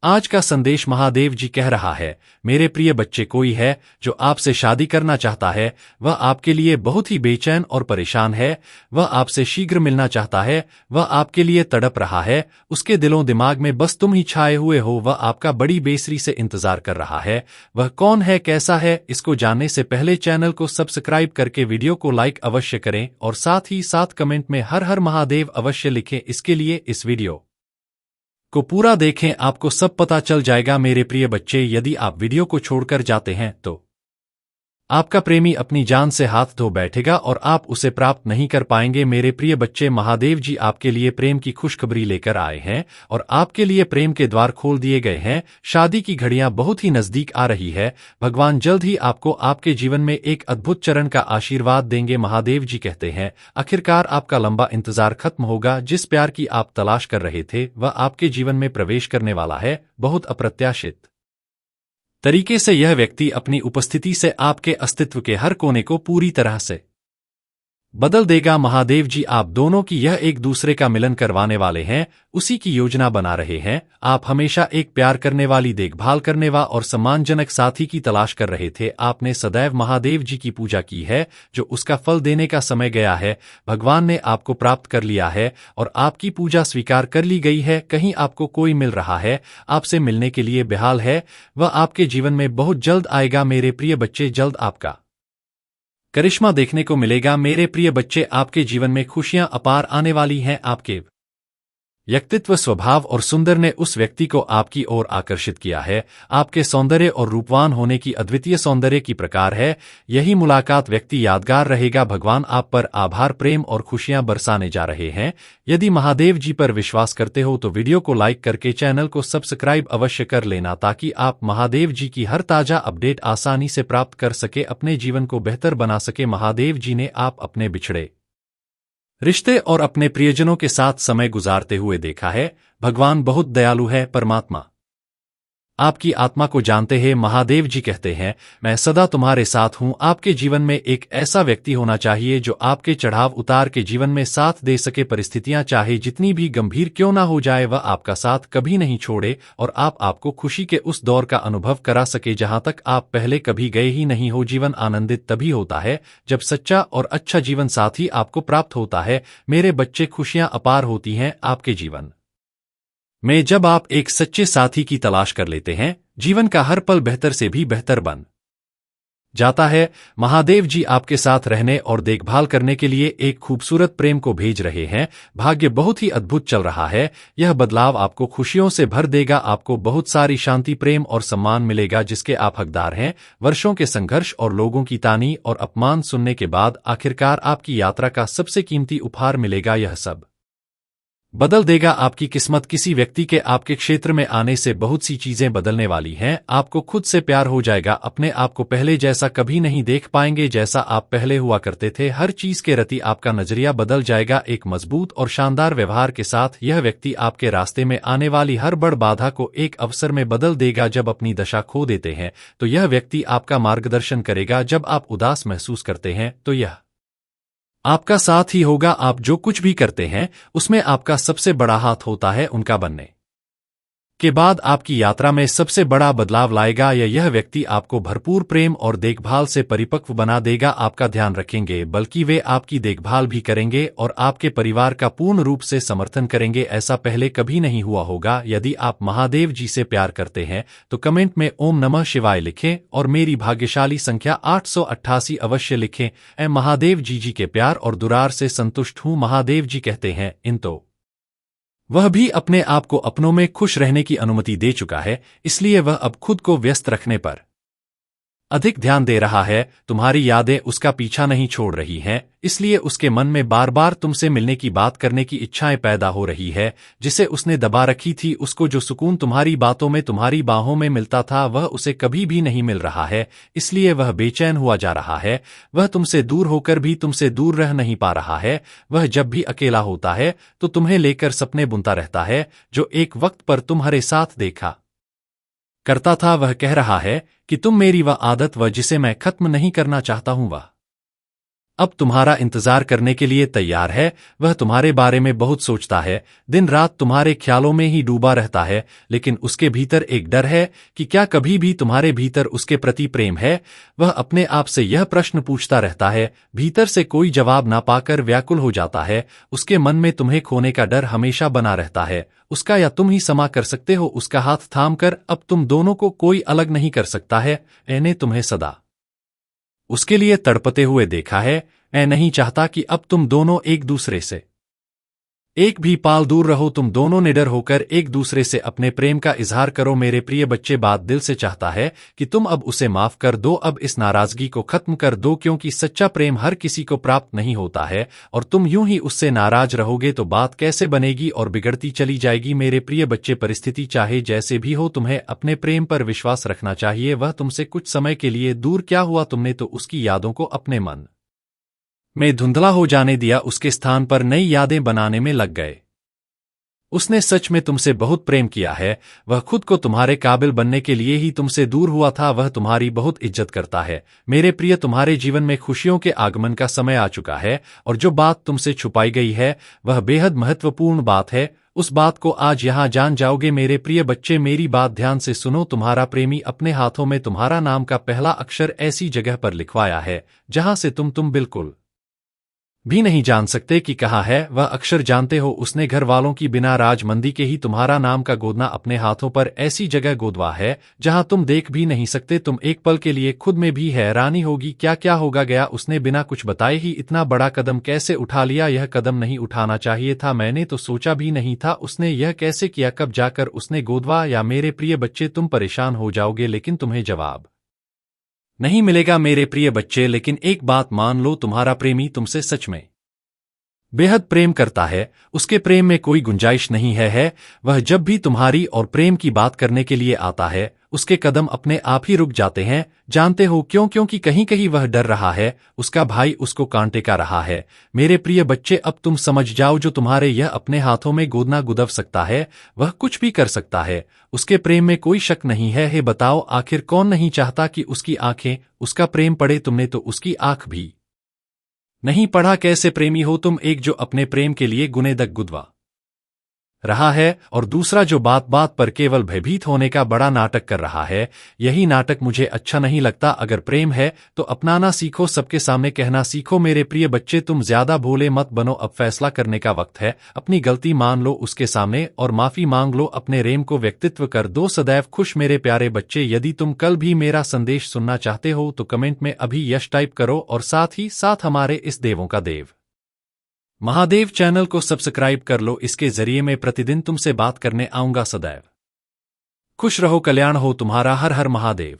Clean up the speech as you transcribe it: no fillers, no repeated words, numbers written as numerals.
आज का संदेश महादेव जी कह रहा है, मेरे प्रिय बच्चे, कोई है जो आपसे शादी करना चाहता है। वह आपके लिए बहुत ही बेचैन और परेशान है। वह आपसे शीघ्र मिलना चाहता है। वह आपके लिए तड़प रहा है। उसके दिलों दिमाग में बस तुम ही छाए हुए हो। वह आपका बड़ी बेसब्री से इंतजार कर रहा है। वह कौन है, कैसा है, इसको जानने से पहले चैनल को सब्सक्राइब करके वीडियो को लाइक अवश्य करें और साथ ही साथ कमेंट में हर हर महादेव अवश्य लिखें। इसके लिए इस वीडियो को पूरा देखें, आपको सब पता चल जाएगा। मेरे प्रिय बच्चे, यदि आप वीडियो को छोड़कर जाते हैं तो आपका प्रेमी अपनी जान से हाथ धो बैठेगा और आप उसे प्राप्त नहीं कर पाएंगे। मेरे प्रिय बच्चे, महादेव जी आपके लिए प्रेम की खुशखबरी लेकर आए हैं और आपके लिए प्रेम के द्वार खोल दिए गए हैं। शादी की घड़ियां बहुत ही नजदीक आ रही है। भगवान जल्द ही आपको आपके जीवन में एक अद्भुत चरण का आशीर्वाद देंगे। महादेव जी कहते हैं, आखिरकार आपका लंबा इंतजार खत्म होगा। जिस प्यार की आप तलाश कर रहे थे वह आपके जीवन में प्रवेश करने वाला है। बहुत अप्रत्याशित तरीके से यह व्यक्ति अपनी उपस्थिति से आपके अस्तित्व के हर कोने को पूरी तरह से बदल देगा। महादेव जी आप दोनों की यह एक दूसरे का मिलन करवाने वाले हैं, उसी की योजना बना रहे हैं। आप हमेशा एक प्यार करने वाली, देखभाल करने वाला और सम्मानजनक साथी की तलाश कर रहे थे। आपने सदैव महादेव जी की पूजा की है, जो उसका फल देने का समय गया है। भगवान ने आपको प्राप्त कर लिया है और आपकी पूजा स्वीकार कर ली गई है। कहीं आपको कोई मिल रहा है, आपसे मिलने के लिए बेहाल है, वह आपके जीवन में बहुत जल्द आएगा। मेरे प्रिय बच्चे, जल्द आपका करिश्मा देखने को मिलेगा। मेरे प्रिय बच्चे, आपके जीवन में खुशियां अपार आने वाली हैं। आपके व्यक्तित्व, स्वभाव और सुंदर ने उस व्यक्ति को आपकी ओर आकर्षित किया है। आपके सौंदर्य और रूपवान होने की अद्वितीय सौंदर्य की प्रकार है। यही मुलाकात व्यक्ति यादगार रहेगा। भगवान आप पर आभार, प्रेम और खुशियां बरसाने जा रहे हैं। यदि महादेव जी पर विश्वास करते हो तो वीडियो को लाइक करके चैनल को सब्सक्राइब अवश्य कर लेना, ताकि आप महादेव जी की हर ताजा अपडेट आसानी से प्राप्त कर सके, अपने जीवन को बेहतर बना सके। महादेव जी ने आप अपने बिछड़े रिश्ते और अपने प्रियजनों के साथ समय गुजारते हुए देखा है। भगवान बहुत दयालु है। परमात्मा आपकी आत्मा को जानते हैं। महादेव जी कहते हैं, मैं सदा तुम्हारे साथ हूं। आपके जीवन में एक ऐसा व्यक्ति होना चाहिए जो आपके चढ़ाव उतार के जीवन में साथ दे सके। परिस्थितियां चाहे जितनी भी गंभीर क्यों ना हो जाए, वह आपका साथ कभी नहीं छोड़े और आपको खुशी के उस दौर का अनुभव करा सके जहां तक आप पहले कभी गए ही नहीं हो। जीवन आनंदित तभी होता है जब सच्चा और अच्छा जीवन साथी आपको प्राप्त होता है। मेरे बच्चे, खुशियां अपार होती हैं आपके जीवन में जब आप एक सच्चे साथी की तलाश कर लेते हैं। जीवन का हर पल बेहतर से भी बेहतर बन जाता है। महादेव जी आपके साथ रहने और देखभाल करने के लिए एक खूबसूरत प्रेम को भेज रहे हैं। भाग्य बहुत ही अद्भुत चल रहा है। यह बदलाव आपको खुशियों से भर देगा। आपको बहुत सारी शांति, प्रेम और सम्मान मिलेगा जिसके आप हकदार हैं। वर्षों के संघर्ष और लोगों की तानी और अपमान सुनने के बाद आखिरकार आपकी यात्रा का सबसे कीमती उपहार मिलेगा। यह सब बदल देगा आपकी किस्मत। किसी व्यक्ति के आपके क्षेत्र में आने से बहुत सी चीजें बदलने वाली हैं। आपको खुद से प्यार हो जाएगा। अपने आप को पहले जैसा कभी नहीं देख पाएंगे जैसा आप पहले हुआ करते थे। हर चीज के प्रति आपका नजरिया बदल जाएगा। एक मजबूत और शानदार व्यवहार के साथ यह व्यक्ति आपके रास्ते में आने वाली हर बड़ बाधा को एक अवसर में बदल देगा। जब अपनी दशा खो देते हैं तो यह व्यक्ति आपका मार्गदर्शन करेगा। जब आप उदास महसूस करते हैं तो यह आपका साथ ही होगा। आप जो कुछ भी करते हैं उसमें आपका सबसे बड़ा हाथ होता है। उनका बनने के बाद आपकी यात्रा में सबसे बड़ा बदलाव लाएगा। यह व्यक्ति आपको भरपूर प्रेम और देखभाल से परिपक्व बना देगा। आपका ध्यान रखेंगे, बल्कि वे आपकी देखभाल भी करेंगे और आपके परिवार का पूर्ण रूप से समर्थन करेंगे। ऐसा पहले कभी नहीं हुआ होगा। यदि आप महादेव जी से प्यार करते हैं तो कमेंट में ओम नमः शिवाय लिखें और मेरी भाग्यशाली संख्या 888 अवश्य लिखें। मैं महादेव जी के प्यार और दुलार से संतुष्ट हूँ। महादेव जी कहते हैं, इन तो वह भी अपने आप को अपनों में खुश रहने की अनुमति दे चुका है, इसलिए वह अब खुद को व्यस्त रखने पर अधिक ध्यान दे रहा है। तुम्हारी यादें उसका पीछा नहीं छोड़ रही हैं, इसलिए उसके मन में बार बार तुमसे मिलने की बात करने की इच्छाएं पैदा हो रही है, जिसे उसने दबा रखी थी। उसको जो सुकून तुम्हारी बातों में, तुम्हारी बाहों में मिलता था, वह उसे कभी भी नहीं मिल रहा है, इसलिए वह बेचैन हुआ जा रहा है। वह तुमसे दूर होकर भी तुमसे दूर रह नहीं पा रहा है। वह जब भी अकेला होता है तो तुम्हें लेकर सपने बुनता रहता है, जो एक वक्त पर तुम्हारे साथ देखा करता था। वह कह रहा है कि तुम मेरी वह आदत, वह जिसे मैं खत्म नहीं करना चाहता हूं, वह अब तुम्हारा इंतजार करने के लिए तैयार है। वह तुम्हारे बारे में बहुत सोचता है, दिन रात तुम्हारे ख्यालों में ही डूबा रहता है, लेकिन उसके भीतर एक डर है कि क्या कभी भी तुम्हारे भीतर उसके प्रति प्रेम है। वह अपने आप से यह प्रश्न पूछता रहता है, भीतर से कोई जवाब ना पाकर व्याकुल हो जाता है। उसके मन में तुम्हें खोने का डर हमेशा बना रहता है। उसका या तुम ही समा कर सकते हो उसका हाथ थामकर। अब तुम दोनों को कोई अलग नहीं कर सकता है। मैंने तुम्हें सदा उसके लिए तड़पते हुए देखा है। मैं नहीं चाहता कि अब तुम दोनों एक दूसरे से एक भी पाल दूर रहो। तुम दोनों निडर होकर एक दूसरे से अपने प्रेम का इजहार करो। मेरे प्रिय बच्चे, बात दिल से चाहता है कि तुम अब उसे माफ कर दो, अब इस नाराजगी को खत्म कर दो, क्योंकि सच्चा प्रेम हर किसी को प्राप्त नहीं होता है। और तुम यूं ही उससे नाराज रहोगे तो बात कैसे बनेगी और बिगड़ती चली जाएगी। मेरे प्रिय बच्चे, परिस्थिति चाहे जैसे भी हो, तुम्हें अपने प्रेम पर विश्वास रखना चाहिए। वह तुमसे कुछ समय के लिए दूर क्या हुआ, तुमने तो उसकी यादों को अपने मन में धुंधला हो जाने दिया, उसके स्थान पर नई यादें बनाने में लग गए। उसने सच में तुमसे बहुत प्रेम किया है। वह खुद को तुम्हारे काबिल बनने के लिए ही तुमसे दूर हुआ था। वह तुम्हारी बहुत इज्जत करता है। मेरे प्रिय, तुम्हारे जीवन में खुशियों के आगमन का समय आ चुका है, और जो बात तुमसे छुपाई गई है वह बेहद महत्वपूर्ण बात है। उस बात को आज यहाँ जान जाओगे। मेरे प्रिय बच्चे, मेरी बात ध्यान से सुनो। तुम्हारा प्रेमी अपने हाथों में तुम्हारा नाम का पहला अक्षर ऐसी जगह पर लिखवाया है जहां से तुम बिल्कुल भी नहीं जान सकते कि कहाँ है। वह अक्षर जानते हो, उसने घर वालों की बिना राजमंदी के ही तुम्हारा नाम का गोदना अपने हाथों पर ऐसी जगह गोदवा है जहां तुम देख भी नहीं सकते। तुम एक पल के लिए खुद में भी हैरानी होगी क्या क्या होगा गया। उसने बिना कुछ बताए ही इतना बड़ा कदम कैसे उठा लिया। यह कदम नहीं उठाना चाहिए था, मैंने तो सोचा भी नहीं था। उसने यह कैसे किया, कब जाकर उसने गोदवा। या मेरे प्रिय बच्चे, तुम परेशान हो जाओगे लेकिन तुम्हें जवाब नहीं मिलेगा मेरे प्रिय बच्चे। लेकिन एक बात मान लो, तुम्हारा प्रेमी तुमसे सच में बेहद प्रेम करता है। उसके प्रेम में कोई गुंजाइश नहीं है। वह जब भी तुम्हारी और प्रेम की बात करने के लिए आता है उसके कदम अपने आप ही रुक जाते हैं। जानते हो क्यों? क्योंकि कहीं कहीं वह डर रहा है, उसका भाई उसको कांटे का रहा है। मेरे प्रिय बच्चे, अब तुम समझ जाओ, जो तुम्हारे यह अपने हाथों में गोदना गुदव सकता है वह कुछ भी कर सकता है। उसके प्रेम में कोई शक नहीं है। हे बताओ, आखिर कौन नहीं चाहता कि उसकी आंखें उसका प्रेम पढ़े। तुमने तो उसकी आंख भी नहीं पढ़ा। कैसे प्रेमी हो तुम, एक जो अपने प्रेम के लिए गुनेदक गुदवा रहा है और दूसरा जो बात बात पर केवल भयभीत होने का बड़ा नाटक कर रहा है। यही नाटक मुझे अच्छा नहीं लगता। अगर प्रेम है तो अपनाना सीखो, सबके सामने कहना सीखो। मेरे प्रिय बच्चे, तुम ज्यादा भोले मत बनो। अब फैसला करने का वक्त है। अपनी गलती मान लो उसके सामने और माफी मांग लो। अपने प्रेम को व्यक्तित्व कर दो सदैव खुश। मेरे प्यारे बच्चे, यदि तुम कल भी मेरा संदेश सुनना चाहते हो तो कमेंट में अभी यश टाइप करो, और साथ ही साथ हमारे इस देवों का देव महादेव चैनल को सब्सक्राइब कर लो। इसके जरिए मैं प्रतिदिन तुमसे बात करने आऊंगा सदैव। खुश रहो, कल्याण हो तुम्हारा। हर हर महादेव।